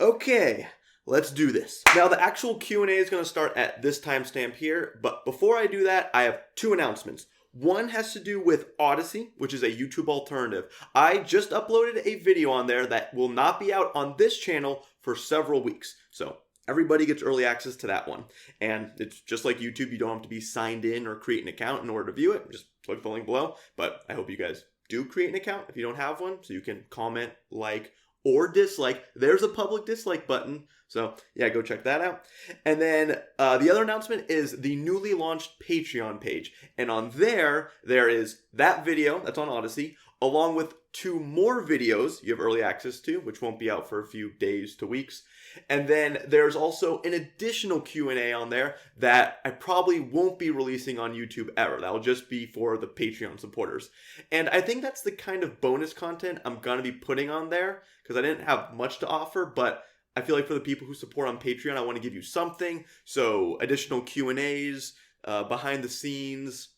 Okay, let's do this. Now the actual Q&A is going to start at this timestamp here, but before I do that, I have two announcements. One has to do with Odyssey, which is a YouTube alternative. I just uploaded a video on there that will not be out on this channel for several weeks. So everybody gets early access to that one. And it's just like YouTube, you don't have to be signed in or create an account in order to view it. Just click the link below. But I hope you guys do create an account if you don't have one, so you can comment, like, or dislike. There's a public dislike button. So yeah, go check that out. And then the other announcement is the newly launched Patreon page. And on there is that video that's on Odyssey, along with 2 more videos you have early access to, which won't be out for a few days to weeks. And then there's also an additional Q&A on there that I probably won't be releasing on YouTube ever. That'll just be for the Patreon supporters. And I think that's the kind of bonus content I'm going to be putting on there, because I didn't have much to offer, but I feel like for the people who support on Patreon, I want to give you something. So additional Q&As, behind the scenes,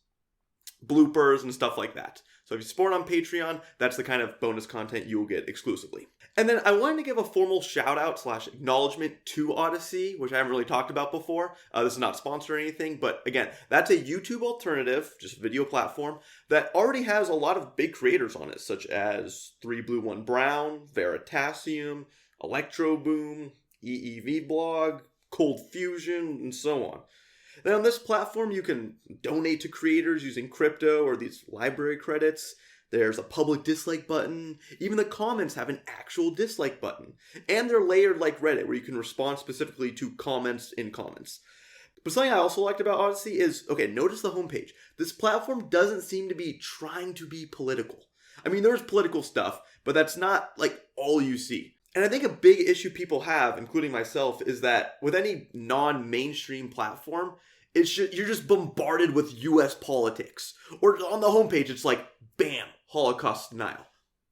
bloopers, and stuff like that. So if you support on Patreon, that's the kind of bonus content you will get exclusively. And then I wanted to give a formal shout out / acknowledgement to Odyssey, which I haven't really talked about before. This is not sponsored or anything, but again, that's a YouTube alternative, just a video platform, that already has a lot of big creators on it, such as 3 Blue 1 Brown, Veritasium, Electro Boom, EEV Blog, Cold Fusion, and so on. Then on this platform, you can donate to creators using crypto or these library credits. There's a public dislike button. Even the comments have an actual dislike button. And they're layered like Reddit, where you can respond specifically to comments in comments. But something I also liked about Odyssey is, okay, notice the homepage. This platform doesn't seem to be trying to be political. I mean, there's political stuff, but that's not like all you see. And I think a big issue people have, including myself, is that with any non-mainstream platform, you're just bombarded with US politics. Or on the homepage, it's like, bam, Holocaust denial.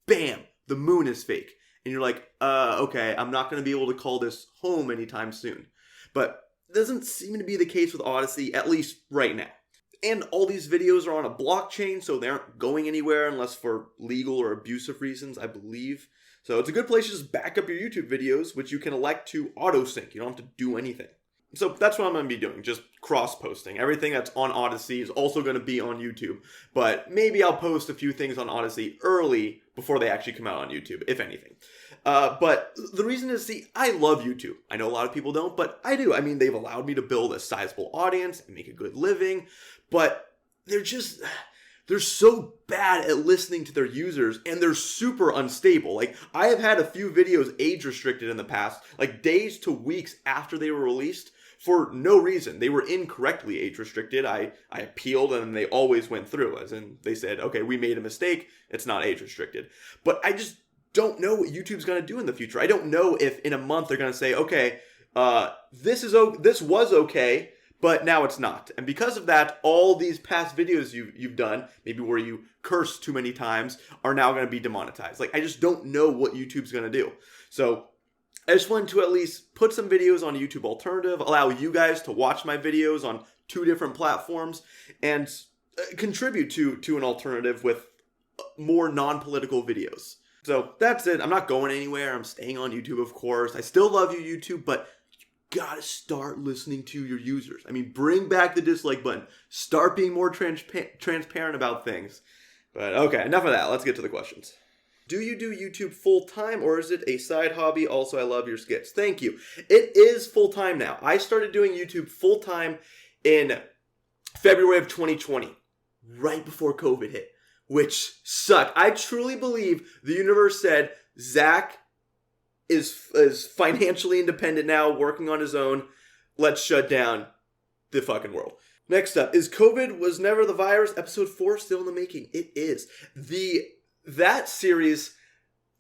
Bam, the moon is fake. And you're like, okay, I'm not going to be able to call this home anytime soon. But it doesn't seem to be the case with Odyssey, at least right now. And all these videos are on a blockchain, so they aren't going anywhere unless for legal or abusive reasons, I believe. So it's a good place to just back up your YouTube videos, which you can elect to auto-sync. You don't have to do anything. So that's what I'm going to be doing, just cross-posting. Everything that's on Odyssey is also going to be on YouTube. But maybe I'll post a few things on Odyssey early before they actually come out on YouTube, if anything. But the reason is, see, I love YouTube. I know a lot of people don't, but I do. I mean, they've allowed me to build a sizable audience and make a good living. But they're so bad at listening to their users, and they're super unstable. Like, I have had a few videos age restricted in the past, like days to weeks after they were released, for no reason. They were incorrectly age restricted. I appealed, and they always went through, as in they said, okay, we made a mistake, it's not age restricted. But I just don't know what YouTube's going to do in the future. I don't know if in a month they're going to say, okay, this was okay, but now it's not. And because of that, all these past videos you've done, maybe where you curse too many times, are now going to be demonetized. Like, I just don't know what YouTube's going to do. So I just wanted to at least put some videos on a YouTube alternative, allow you guys to watch my videos on 2 different platforms, and contribute to an alternative with more non-political videos. So that's it. I'm not going anywhere. I'm staying on YouTube, of course. I still love you, YouTube, but gotta start listening to your users. I mean, bring back the dislike button. Start being more transparent about things. But okay, enough of that. Let's get to the questions. Do you do YouTube full-time, or is it a side hobby? Also, I love your skits. Thank you. It is full-time now. I started doing YouTube full-time in February of 2020, right before COVID hit, which sucked. I truly believe the universe said, Zach is financially independent now, working on his own. Let's shut down the fucking world. Next up, is COVID Was Never the Virus episode 4 still in the making? It is. That series,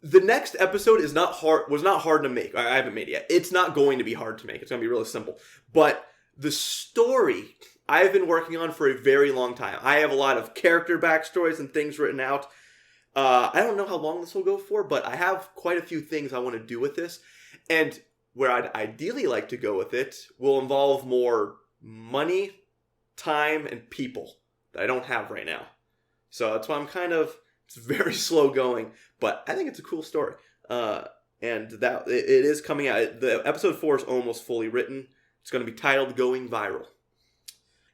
the next episode was not hard to make. I haven't made it yet. It's not going to be hard to make. It's going to be really simple. But the story I've been working on for a very long time. I have a lot of character backstories and things written out. I don't know how long this will go for, but I have quite a few things I want to do with this. And where I'd ideally like to go with it will involve more money, time, and people that I don't have right now. So that's why it's very slow going, but I think it's a cool story. and that it is coming out. The episode 4 is almost fully written. It's going to be titled Going Viral.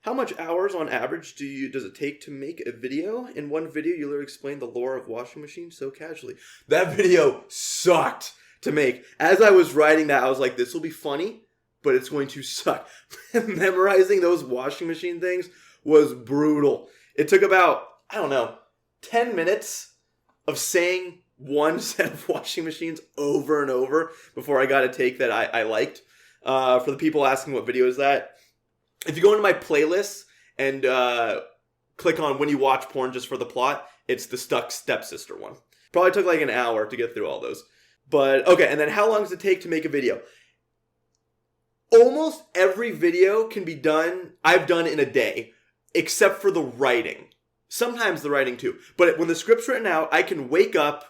How much hours on average does it take to make a video? In one video, you literally explained the lore of washing machines so casually. That video sucked to make. As I was writing that, I was like, this will be funny, but it's going to suck. Memorizing those washing machine things was brutal. It took about, 10 minutes of saying one set of washing machines over and over before I got a take that I liked. For the people asking what video is that, if you go into my playlist and click on When You Watch Porn Just for the Plot, it's the Stuck Stepsister one. Probably took like an hour to get through all those. But, okay, and then how long does it take to make a video? Almost every video can be done, I've done in a day, except for the writing. Sometimes the writing too. But when the script's written out, I can wake up,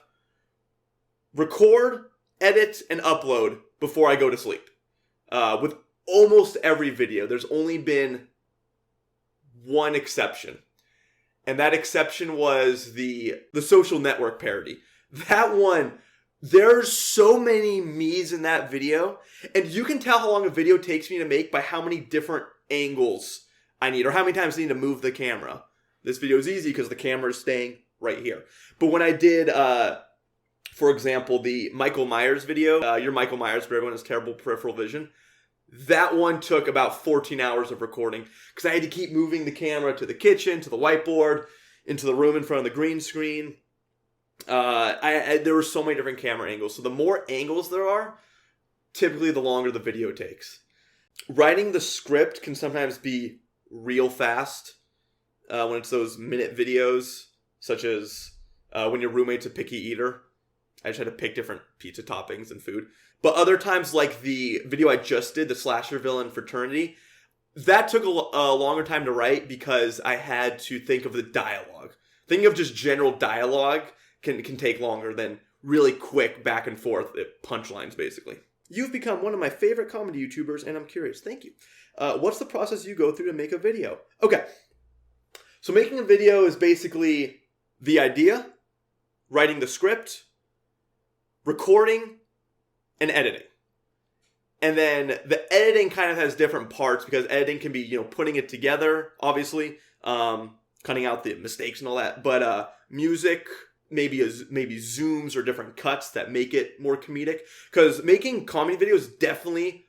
record, edit, and upload before I go to sleep. With almost every video. There's only been one exception. And that exception was the social network parody. That one, there's so many me's in that video. And you can tell how long a video takes me to make by how many different angles I need, or how many times I need to move the camera. This video is easy because the camera is staying right here. But when I did, for example, the Michael Myers video, you're Michael Myers, but everyone has terrible peripheral vision. That one took about 14 hours of recording because I had to keep moving the camera to the kitchen, to the whiteboard, into the room in front of the green screen. There were so many different camera angles. So the more angles there are, typically the longer the video takes. Writing the script can sometimes be real fast when it's those minute videos, such as when your roommate's a picky eater. I just had to pick different pizza toppings and food. But other times, like the video I just did, the slasher villain fraternity, that took a longer time to write because I had to think of the dialogue. Thinking of just general dialogue can take longer than really quick back and forth punchlines, basically. You've become one of my favorite comedy YouTubers, and I'm curious. Thank you. What's the process you go through to make a video? Okay. So making a video is basically the idea, writing the script, recording, and editing. And then the editing kind of has different parts because editing can be, putting it together, obviously, cutting out the mistakes and all that. But music, maybe zooms or different cuts that make it more comedic. Because making comedy videos definitely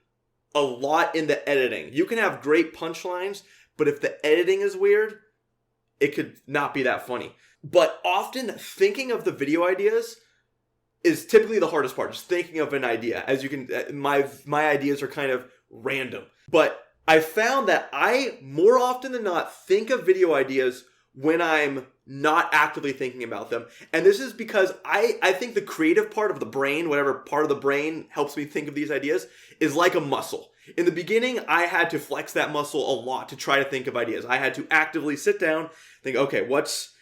a lot in the editing. You can have great punchlines, but if the editing is weird, it could not be that funny. But often thinking of the video ideas is typically the hardest part, just thinking of an idea. As you can, my ideas are kind of random. But I found that I, more often than not, think of video ideas when I'm not actively thinking about them. And this is because I think the creative part of the brain, whatever part of the brain helps me think of these ideas, is like a muscle. In the beginning, I had to flex that muscle a lot to try to think of ideas. I had to actively sit down, think, okay, what's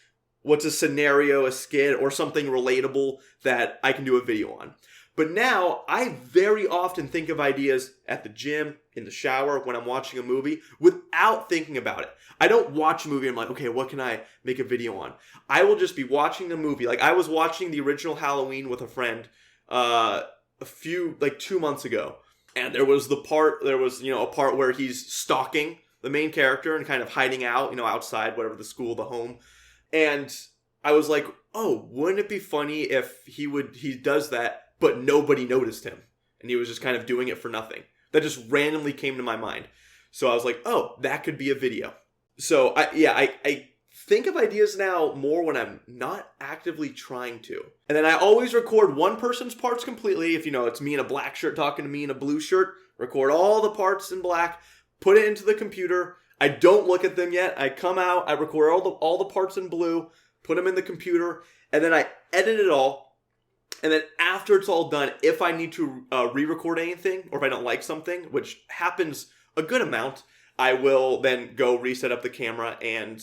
a scenario, a skit, or something relatable that I can do a video on. But now, I very often think of ideas at the gym, in the shower, when I'm watching a movie, without thinking about it. I don't watch a movie and I'm like, okay, what can I make a video on? I will just be watching a movie. Like, I was watching the original Halloween with a friend 2 months ago. And there was a part where he's stalking the main character and kind of hiding out, outside, whatever, the school, the home. And I was like, oh, wouldn't it be funny if he does that, but nobody noticed him? And he was just kind of doing it for nothing. That just randomly came to my mind. So I was like, oh, that could be a video. So I think of ideas now more when I'm not actively trying to. And then I always record one person's parts completely. If it's me in a black shirt talking to me in a blue shirt, record all the parts in black, put it into the computer. I don't look at them yet. I come out, I record all the parts in blue, put them in the computer, and then I edit it all. And then after it's all done, if I need to re-record anything, or if I don't like something, which happens a good amount, I will then go reset up the camera and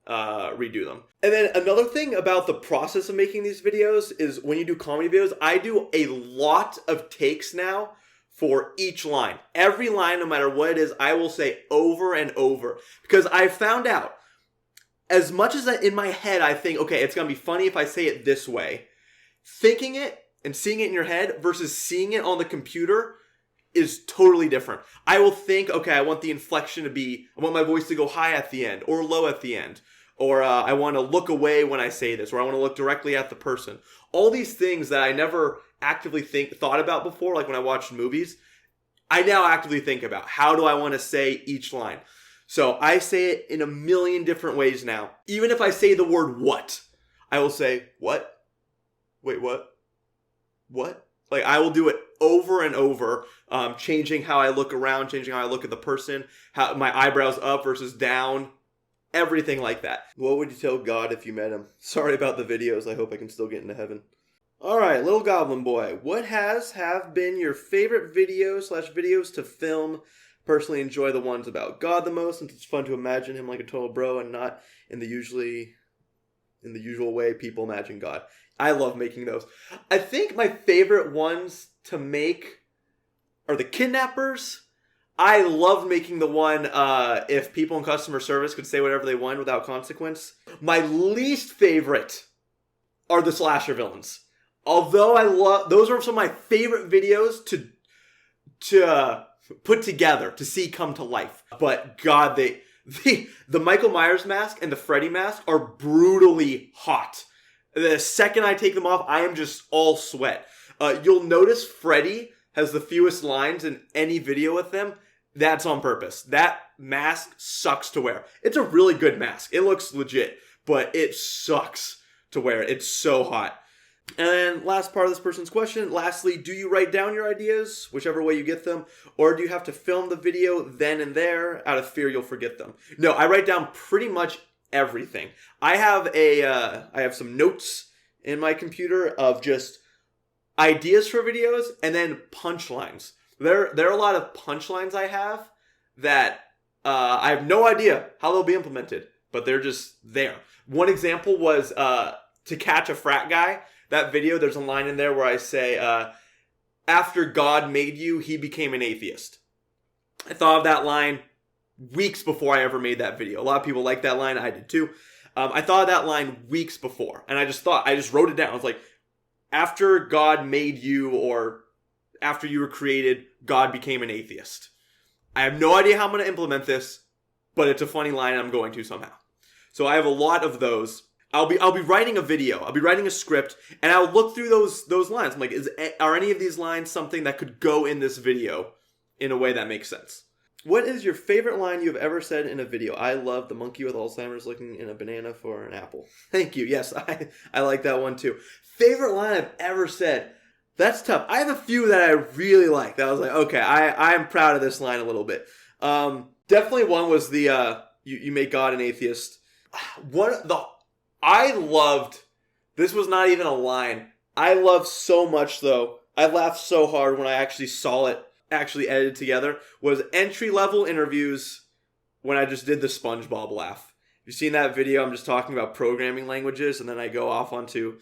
redo them. And then another thing about the process of making these videos is when you do comedy videos, I do a lot of takes now for each line. Every line, no matter what it is, I will say over and over. Because I found out, as much as in my head I think, okay, it's going to be funny if I say it this way, thinking it and seeing it in your head versus seeing it on the computer is totally different. I will think, okay, I want the inflection to be, I want my voice to go high at the end or low at the end. Or I want to look away when I say this, or I want to look directly at the person. All these things that I never actively thought about before, like when I watched movies, I now actively think about. How do I want to say each line? So I say it in a million different ways now. Even if I say the word what, I will say, what? Wait, what? What? Like, I will do it over and over, changing how I look around, changing how I look at the person, how my eyebrows up versus down. Everything like that. What would you tell God if you met him? Sorry about the videos. I hope I can still get into heaven. Alright, little goblin boy. What have been your favorite videos to film? Personally enjoy the ones about God the most, since it's fun to imagine him like a total bro and not in the usual way people imagine God. I love making those. I think my favorite ones to make are the kidnappers. I love making the one if people in customer service could say whatever they want without consequence. My least favorite are the slasher villains. Although I love, those are some of my favorite videos to put together, to see come to life. But God, the Michael Myers mask and the Freddy mask are brutally hot. The second I take them off, I am just all sweat. You'll notice Freddy has the fewest lines in any video with them. That's on purpose. That mask sucks to wear. It's a really good mask. It looks legit, but it sucks to wear. It's so hot. And then last part of this person's question. Lastly, do you write down your ideas, whichever way you get them, or do you have to film the video then and there out of fear you'll forget them? No, I write down pretty much everything. I have some notes in my computer of just ideas for videos and then punchlines. There are a lot of punchlines I have that I have no idea how they'll be implemented, but they're just there. One example was To Catch a Frat Guy. That video, there's a line in there where I say, after God made you, he became an atheist. I thought of that line weeks before I ever made that video. A lot of people like that line. I did too. I thought of that line weeks before, and I just wrote it down. I was like, after God made you, or after you were created, God became an atheist. I have no idea how I'm going to implement this, but it's a funny line and I'm going to somehow. So I have a lot of those. I'll be writing a video. I'll be writing a script, and I'll look through those lines. I'm like, are any of these lines something that could go in this video in a way that makes sense? What is your favorite line you've ever said in a video? I love the monkey with Alzheimer's looking in a banana for an apple. Thank you. Yes, I like that one too. Favorite line I've ever said. That's tough. I have a few that I really like. That I was like, okay, I'm proud of this line a little bit. Definitely one was the you make God an atheist. I loved, this was not even a line. I loved so much though. I laughed so hard when I actually saw it actually edited together, was entry-level interviews when I just did the SpongeBob laugh. You've seen that video? I'm just talking about programming languages, and then I go off onto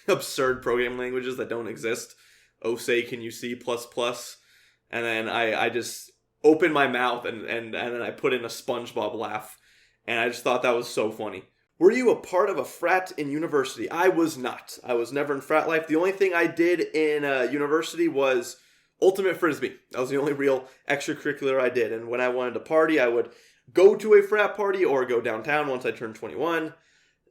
absurd programming languages that don't exist. Oh, say, can you see plus plus? And then I just open my mouth and then I put in a SpongeBob laugh. And I just thought that was so funny. Were you a part of a frat in university? I was not. I was never in frat life. The only thing I did in university was Ultimate Frisbee. That was the only real extracurricular I did. And when I wanted to party, I would go to a frat party or go downtown once I turned 21.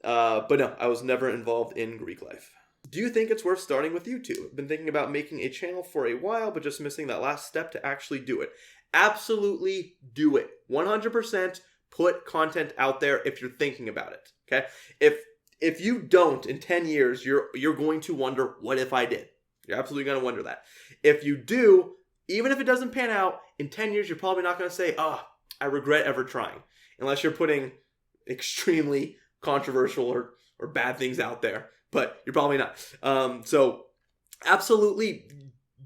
But no, I was never involved in Greek life. Do you think it's worth starting with YouTube? I've been thinking about making a channel for a while, but just missing that last step to actually do it. Absolutely do it. 100% put content out there if you're thinking about it. Okay? If you don't, in 10 years, you're going to wonder, what if I did? You're absolutely going to wonder that. If you do, even if it doesn't pan out, in 10 years, you're probably not going to say, I regret ever trying. Unless you're putting extremely controversial or bad things out there. But you're probably not. So absolutely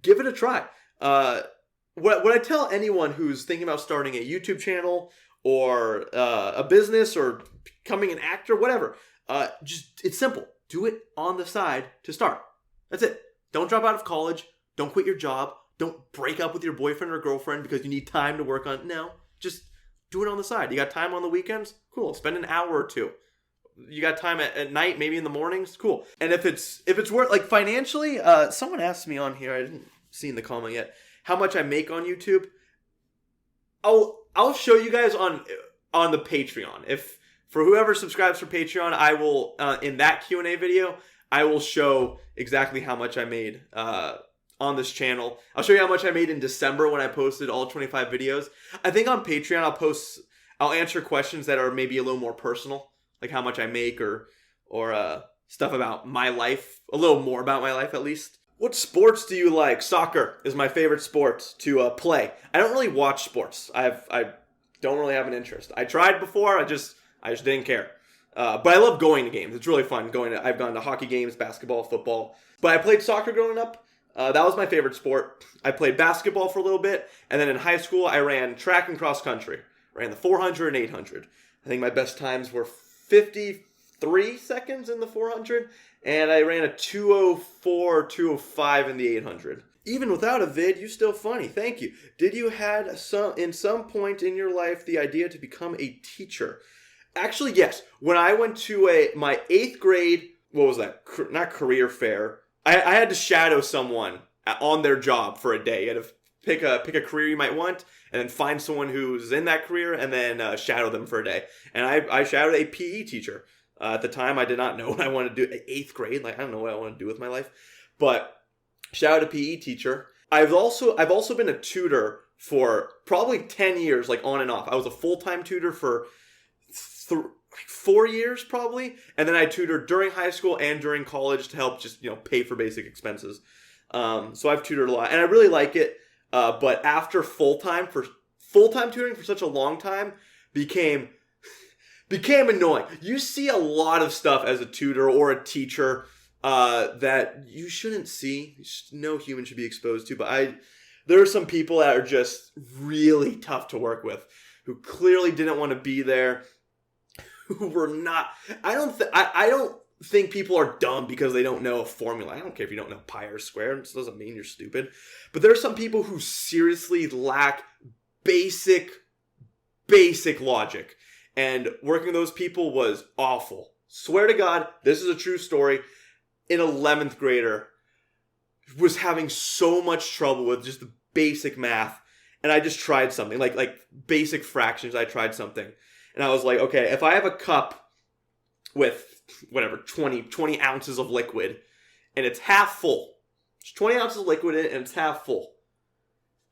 give it a try. What I tell anyone who's thinking about starting a YouTube channel or a business or becoming an actor, whatever, it's simple. Do it on the side to start. That's it. Don't drop out of college. Don't quit your job. Don't break up with your boyfriend or girlfriend because you need time to work on it. No, just do it on the side. You got time on the weekends? Cool. Spend an hour or two. you got time at night, maybe in the mornings, cool. And if it's worth, like, financially, someone asked me on here, I didn't see in the comment yet, how much I make on YouTube. I'll show you guys on the Patreon. If for whoever subscribes for Patreon, I will in that Q&A video, I will show exactly how much I made on this channel. I'll show you how much I made in December when I posted all 25 videos. I think on Patreon I'll answer questions that are maybe a little more personal, like how much I make or stuff about my life, a little more about my life at least. What sports do you like? Soccer is my favorite sport to play. I don't really watch sports. I don't really have an interest. I tried before. I just didn't care. But I love going to games. It's really fun I've gone to hockey games, basketball, football. But I played soccer growing up. That was my favorite sport. I played basketball for a little bit, and then in high school I ran track and cross country. I ran the 400 and 800. I think my best times were 53 seconds in the 400. And I ran a 2:04 or 2:05 in the 800. Even without a vid, you're still funny. Thank you. Did you had in some point in your life the idea to become a teacher? Actually, yes. When I went to my 8th grade, what was that? Not career fair. I had to shadow someone on their job for a day. You had to pick a career you might want, and then find someone who's in that career, and then shadow them for a day. And I shadowed a PE teacher. At the time, I did not know what I wanted to do at 8th grade. Like, I don't know what I want to do with my life. But shout out to PE teacher. I've also been a tutor for probably 10 years, like on and off. I was a full-time tutor for 4 years probably. And then I tutored during high school and during college to help just, pay for basic expenses. So I've tutored a lot. And I really like it. But after full-time tutoring for such a long time became annoying. You see a lot of stuff as a tutor or a teacher that you shouldn't see. No human should be exposed to. But there are some people that are just really tough to work with, who clearly didn't want to be there, who were not. I don't think people are dumb because they don't know a formula. I don't care if you don't know pi or square. It doesn't mean you're stupid. But there are some people who seriously lack basic logic. And working with those people was awful. Swear to God, this is a true story. An 11th grader was having so much trouble with just the basic math. And I just tried something, like basic fractions. I tried something. And I was like, okay, if I have a cup with whatever, 20 ounces of liquid, and it's half full. There's 20 ounces of liquid in it, and it's half full.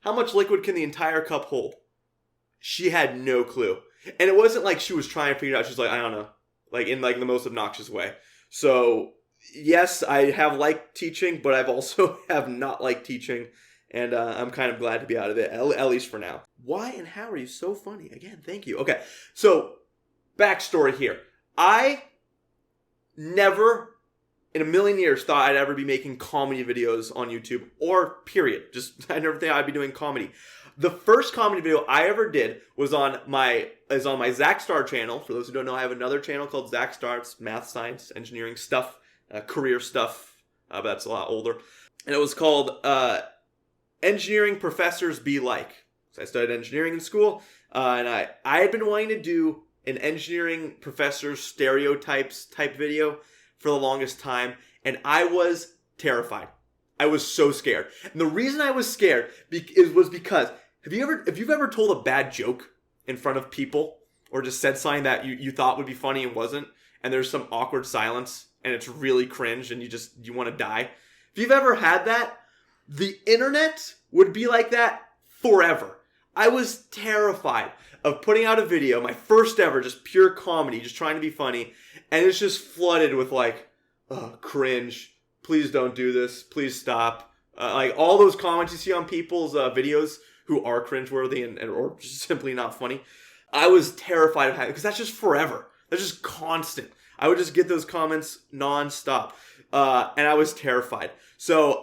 How much liquid can the entire cup hold? She had no clue. And it wasn't like she was trying to figure it out. She's like, I don't know. Like, in like the most obnoxious way. So, yes, I have liked teaching, but I've also have not liked teaching. And I'm kind of glad to be out of it, at least for now. Why and how are you so funny? Again, thank you. Okay, so, backstory here. I never in a million years thought I'd ever be making comedy videos on YouTube, or period. Just, I never thought I'd be doing comedy. The first comedy video I ever did was on my Zach Star channel. For those who don't know, I have another channel called Zach Star. It's math, science, engineering stuff, career stuff, but that's a lot older. And it was called Engineering Professors Be Like. So I studied engineering in school, and I had been wanting to do an engineering professor's stereotypes type video for the longest time, and I was terrified. I was so scared. And the reason I was scared was because if you've ever told a bad joke in front of people, or just said something that you thought would be funny and wasn't, and there's some awkward silence and it's really cringe and you want to die. If you've ever had that, the internet would be like that forever. I was terrified of putting out a video, my first ever, just pure comedy, just trying to be funny, and it's just flooded with like, oh, cringe, please don't do this, please stop. Like all those comments you see on people's videos who are cringeworthy and or just simply not funny. I was terrified of having, because that's just forever. That's just constant. I would just get those comments nonstop. And I was terrified. But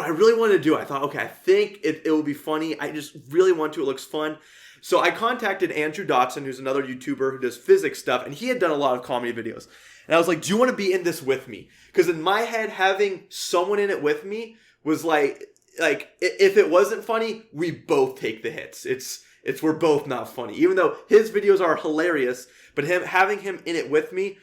I really wanted to do it. I thought, okay, I think it will be funny. I just really want to. It looks fun. So I contacted Andrew Dotson, who's another YouTuber who does physics stuff, and he had done a lot of comedy videos. And I was like, do you want to be in this with me? Because in my head, having someone in it with me was like if it wasn't funny, we both take the hits. It's we're both not funny. Even though his videos are hilarious, but having him in it with me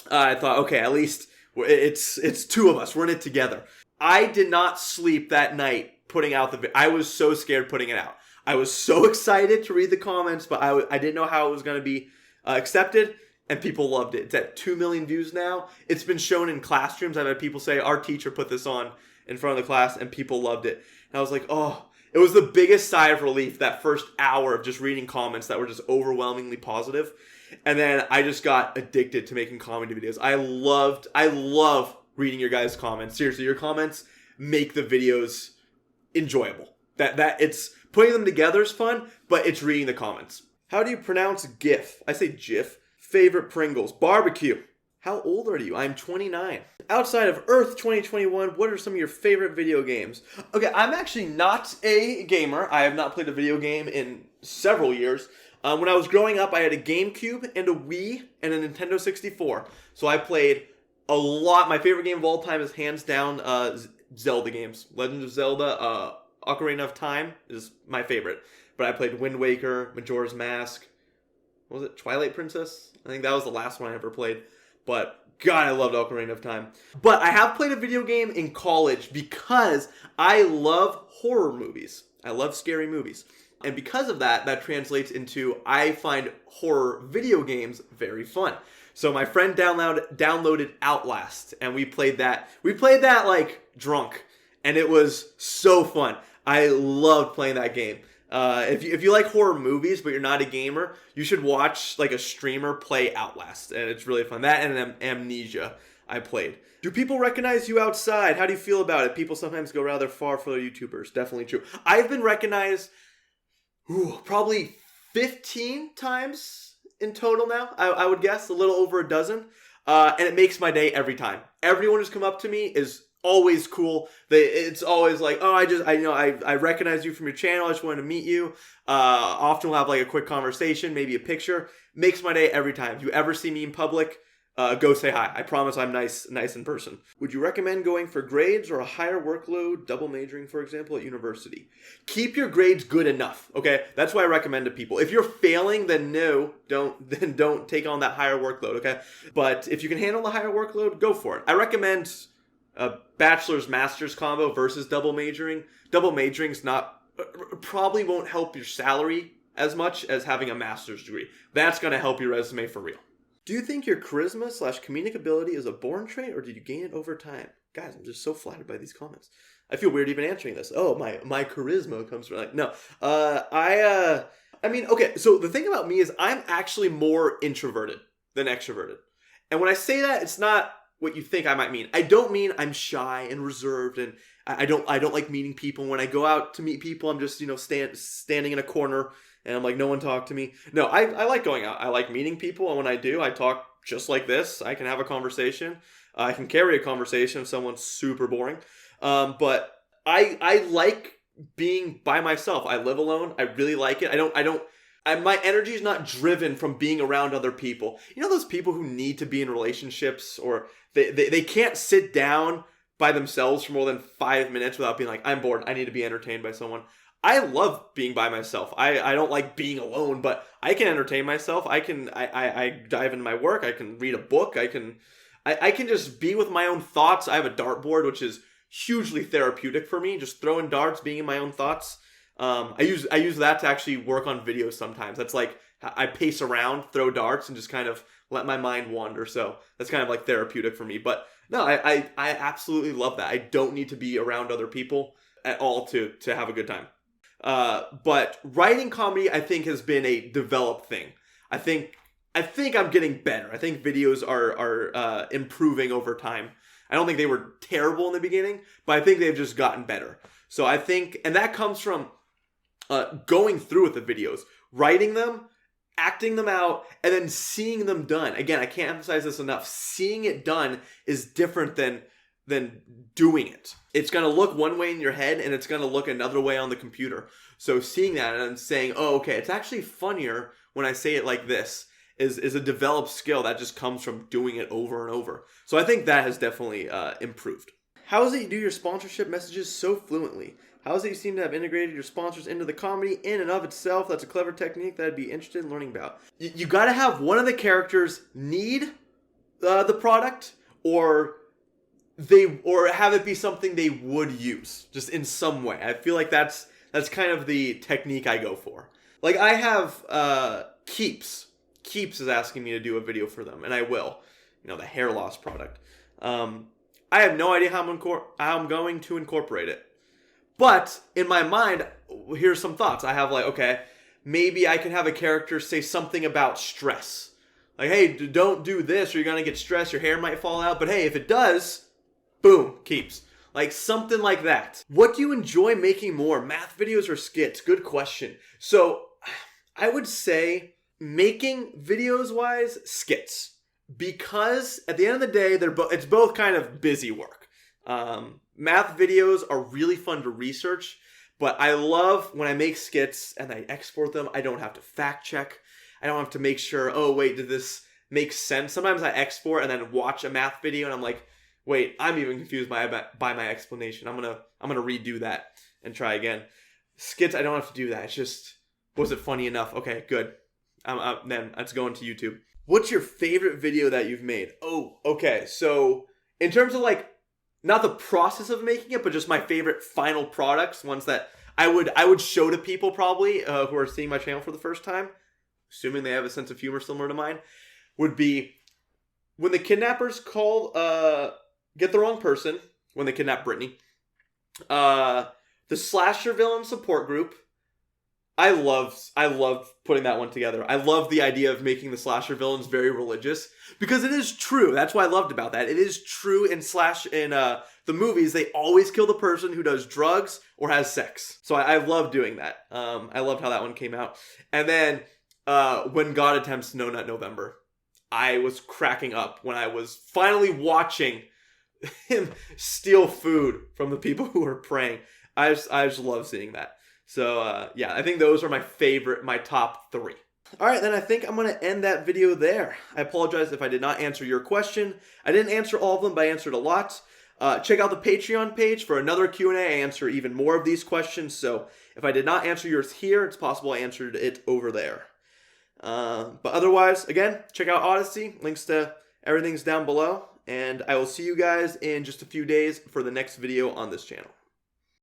I thought, okay, at least it's two of us. We're in it together. I did not sleep that night putting out the video. I was so scared putting it out. I was so excited to read the comments, but I didn't know how it was going to be accepted, and people loved it. It's at 2 million views now. It's been shown in classrooms. I've had people say, our teacher put this on in front of the class, and people loved it. And I was like, oh, it was the biggest sigh of relief that first hour of just reading comments that were just overwhelmingly positive. And then I just got addicted to making comedy videos. I love reading your guys' comments. Seriously, your comments make the videos enjoyable. That it's putting them together is fun, but it's reading the comments. How do you pronounce GIF? I say GIF. Favorite Pringles. Barbecue. How old are you? I'm 29. Outside of Earth 2021, what are some of your favorite video games? Okay, I'm actually not a gamer. I have not played a video game in several years. When I was growing up, I had a GameCube and a Wii and a Nintendo 64. So I played a lot. My favorite game of all time is hands down Zelda games. Legend of Zelda, Ocarina of Time is my favorite. But I played Wind Waker, Majora's Mask. What was it? Twilight Princess? I think that was the last one I ever played. But God, I loved Ocarina of Time. But I have played a video game in college because I love horror movies. I love scary movies. And because of that, that translates into I find horror video games very fun. So my friend downloaded Outlast, and we played that. We played that like drunk, and it was so fun. I loved playing that game. If you like horror movies, but you're not a gamer, you should watch like a streamer play Outlast, and it's really fun. That and Amnesia I played. Do people recognize you outside? How do you feel about it? People sometimes go rather far for their YouTubers. Definitely true. I've been recognized probably 15 times in total now. I would guess a little over a dozen. And it makes my day every time. Everyone who's come up to me is always cool. It's always like, oh, I recognize you from your channel. I just wanted to meet you. Often we'll have like a quick conversation, maybe a picture. Makes my day every time. If you ever see me in public, go say hi. I promise I'm nice in person. Would you recommend going for grades or a higher workload, double majoring, for example, at university? Keep your grades good enough, okay? That's what I recommend to people. If you're failing, then don't take on that higher workload, okay? But if you can handle the higher workload, go for it. I recommend a bachelor's master's combo versus double majoring. Double majoring's probably won't help your salary as much as having a master's degree. That's going to help your resume for real. Do you think your charisma/comedic ability is a born trait, or did you gain it over time? Guys, I'm just so flattered by these comments. I feel weird even answering this. Oh, my charisma comes from like, no. I mean, okay, so the thing about me is I'm actually more introverted than extroverted. And when I say that, it's not what you think I might mean. I don't mean I'm shy and reserved, and I don't like meeting people. When I go out to meet people, I'm just, standing in a corner, and I'm like, no one talk to me. No, I like going out. I like meeting people, and when I do, I talk just like this. I can have a conversation. I can carry a conversation if someone's super boring. But I like being by myself. I live alone. I really like it. My energy is not driven from being around other people. You know those people who need to be in relationships, or they can't sit down by themselves for more than 5 minutes without being like, I'm bored. I need to be entertained by someone. I love being by myself. I don't like being alone, but I can entertain myself. I dive into my work. I can read a book. I can just be with my own thoughts. I have a dartboard, which is hugely therapeutic for me. Just throwing darts, being in my own thoughts. I use that to actually work on videos sometimes. That's like, I pace around, throw darts, and just kind of let my mind wander. So that's kind of like therapeutic for me. But no, I absolutely love that. I don't need to be around other people at all to have a good time. But writing comedy, I think, has been a developed thing. I think I'm getting better. I think videos are improving over time. I don't think they were terrible in the beginning, but I think they've just gotten better. So I think, and that comes from going through with the videos, writing them, acting them out, and then seeing them done. Again, I can't emphasize this enough. Seeing it done is different than doing it. It's going to look one way in your head, and it's going to look another way on the computer. So seeing that and saying, oh, okay, it's actually funnier when I say it like this is a developed skill that just comes from doing it over and over. So I think that has definitely improved. How is it you do your sponsorship messages so fluently? How is it you seem to have integrated your sponsors into the comedy in and of itself? That's a clever technique that I'd be interested in learning about. You got to have one of the characters need the product, or have it be something they would use just in some way. I feel like that's kind of the technique I go for. Like I have Keeps. Keeps is asking me to do a video for them, and I will. You know, the hair loss product. I have no idea how I'm going to incorporate it. But in my mind, here's some thoughts. I have like, okay, maybe I can have a character say something about stress. Like, hey, don't do this or you're going to get stressed. Your hair might fall out. But hey, if it does, boom, Keeps. Like something like that. What do you enjoy making more? Math videos or skits? Good question. So I would say making videos wise, skits. Because at the end of the day, it's both kind of busy work. Math videos are really fun to research, but I love when I make skits and I export them. I don't have to fact check. I don't have to make sure, oh wait, did this make sense? Sometimes I export and then watch a math video and I'm like, wait, I'm even confused by my explanation. I'm gonna redo that and try again. Skits, I don't have to do that. It's just, was it funny enough? Okay, good. Then let's go into YouTube. What's your favorite video that you've made? Oh, okay. So in terms of like, not the process of making it, but just my favorite final products, ones that I would show to people probably who are seeing my channel for the first time, assuming they have a sense of humor similar to mine, would be when the kidnappers get the wrong person, when they kidnap Brittany, the slasher villain support group. I love putting that one together. I love the idea of making the slasher villains very religious because it is true. That's what I loved about that. It is true in the movies. They always kill the person who does drugs or has sex. So I love doing that. I loved how that one came out. And then when God attempts No Nut November, I was cracking up when I was finally watching him steal food from the people who were praying. I just love seeing that. So, yeah, I think those are my top 3. All right, then I think I'm going to end that video there. I apologize if I did not answer your question. I didn't answer all of them, but I answered a lot. Check out the Patreon page for another Q&A. I answer even more of these questions. So if I did not answer yours here, it's possible I answered it over there. But otherwise, again, check out Odyssey. Links to everything's down below. And I will see you guys in just a few days for the next video on this channel.